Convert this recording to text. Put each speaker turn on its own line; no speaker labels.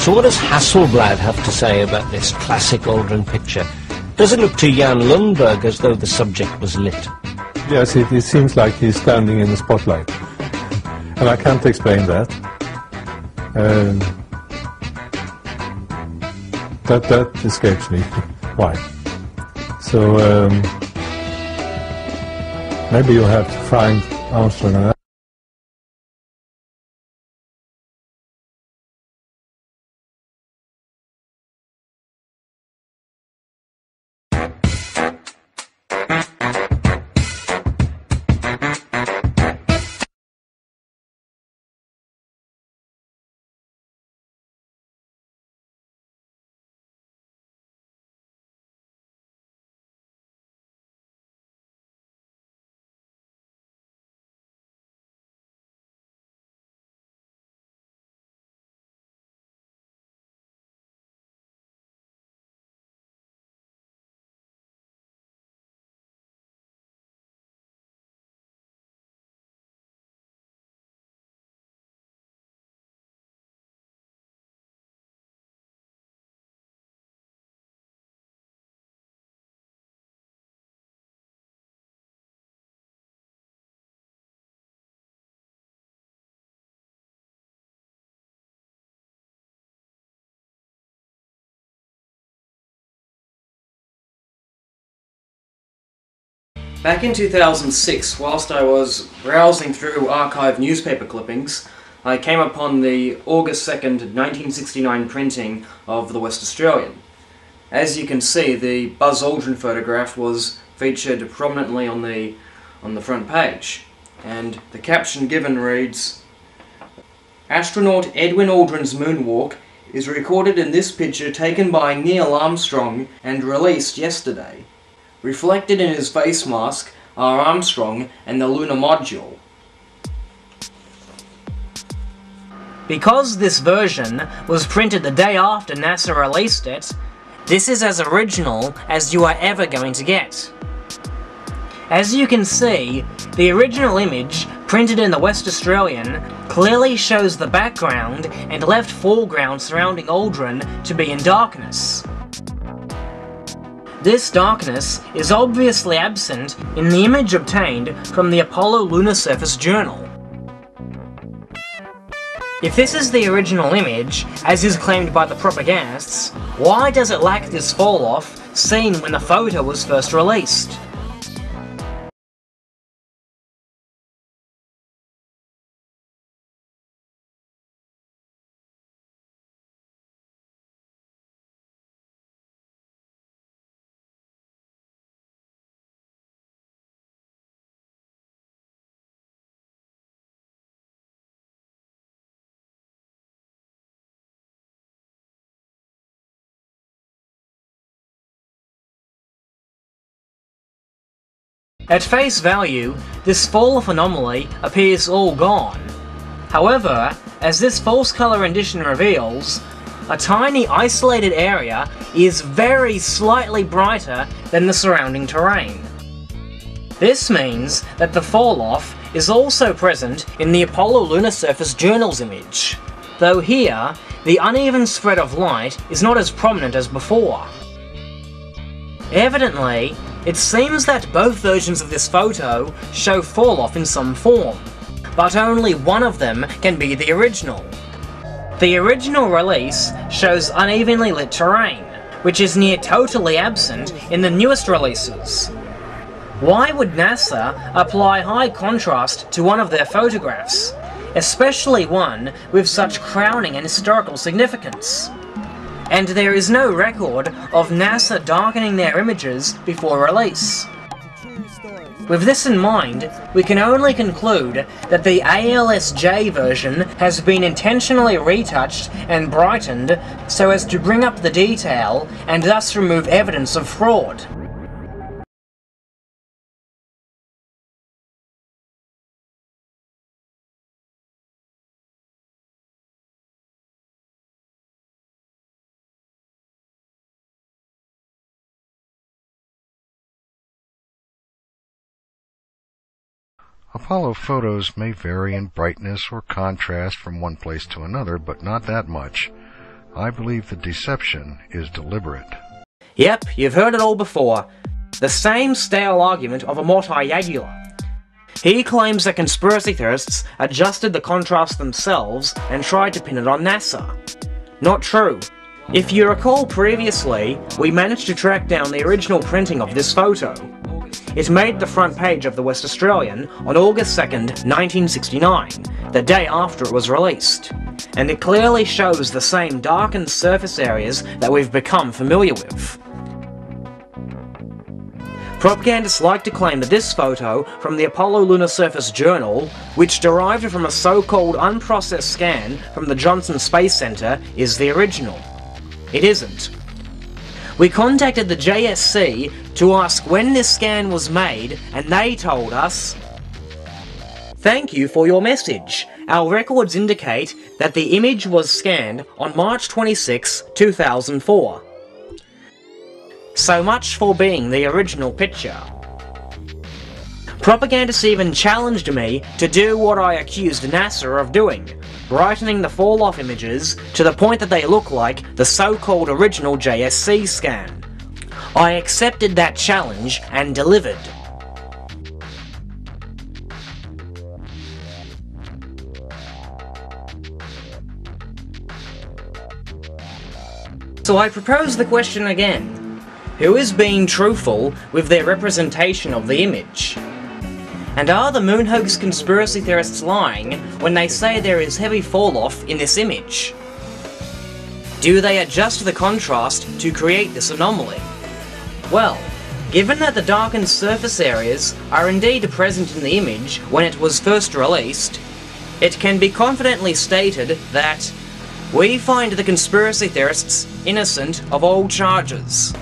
So what does Hasselblad have to say about this classic Aldrin picture? Does it look to Jan Lundberg as though the subject was lit?
Yes, it seems like he's standing in the spotlight. And I can't explain that. That escapes me. Why? So maybe you'll have to find Armstrong on that.
Back in 2006, whilst I was browsing through archive newspaper clippings, I came upon the August 2nd, 1969 printing of the West Australian. As you can see, the Buzz Aldrin photograph was featured prominently on the front page, and the caption given reads, "Astronaut Edwin Aldrin's moonwalk is recorded in this picture taken by Neil Armstrong and released yesterday. Reflected in his face mask are Armstrong and the lunar module." Because this version was printed the day after NASA released it, this is as original as you are ever going to get. As you can see, the original image, printed in the West Australian, clearly shows the background and left foreground surrounding Aldrin to be in darkness. This darkness is obviously absent in the image obtained from the Apollo Lunar Surface Journal. If this is the original image, as is claimed by the propagandists, why does it lack this fall-off seen when the photo was first released? At face value, this fall-off anomaly appears all gone. However, as this false colour rendition reveals, a tiny isolated area is very slightly brighter than the surrounding terrain. This means that the fall-off is also present in the Apollo Lunar Surface Journal's image, though here, the uneven spread of light is not as prominent as before. Evidently, it seems that both versions of this photo show fall-off in some form, but only one of them can be the original. The original release shows unevenly lit terrain, which is near totally absent in the newest releases. Why would NASA apply high contrast to one of their photographs, especially one with such crowning and historical significance? And there is no record of NASA darkening their images before release. With this in mind, we can only conclude that the ALSJ version has been intentionally retouched and brightened so as to bring up the detail and thus remove evidence of fraud.
Apollo photos may vary in brightness or contrast from one place to another, but not that much. I believe the deception is deliberate.
Yep, you've heard it all before. The same stale argument of a multi-yagular. He claims that conspiracy theorists adjusted the contrast themselves and tried to pin it on NASA. Not true. If you recall previously, we managed to track down the original printing of this photo. It made the front page of the West Australian on August 2nd, 1969, the day after it was released. And it clearly shows the same darkened surface areas that we've become familiar with. Propagandists like to claim that this photo from the Apollo Lunar Surface Journal, which derived from a so-called unprocessed scan from the Johnson Space Center, is the original. It isn't. We contacted the JSC to ask when this scan was made, and they told us, "Thank you for your message. Our records indicate that the image was scanned on March 26, 2004. So much for being the original picture. Propagandists even challenged me to do what I accused NASA of doing, brightening the fall-off images to the point that they look like the so-called original JSC scan. I accepted that challenge and delivered. So I propose the question again. Who is being truthful with their representation of the image? And are the Moonhoax conspiracy theorists lying when they say there is heavy fall-off in this image? Do they adjust the contrast to create this anomaly? Well, given that the darkened surface areas are indeed present in the image when it was first released, it can be confidently stated that we find the conspiracy theorists innocent of all charges.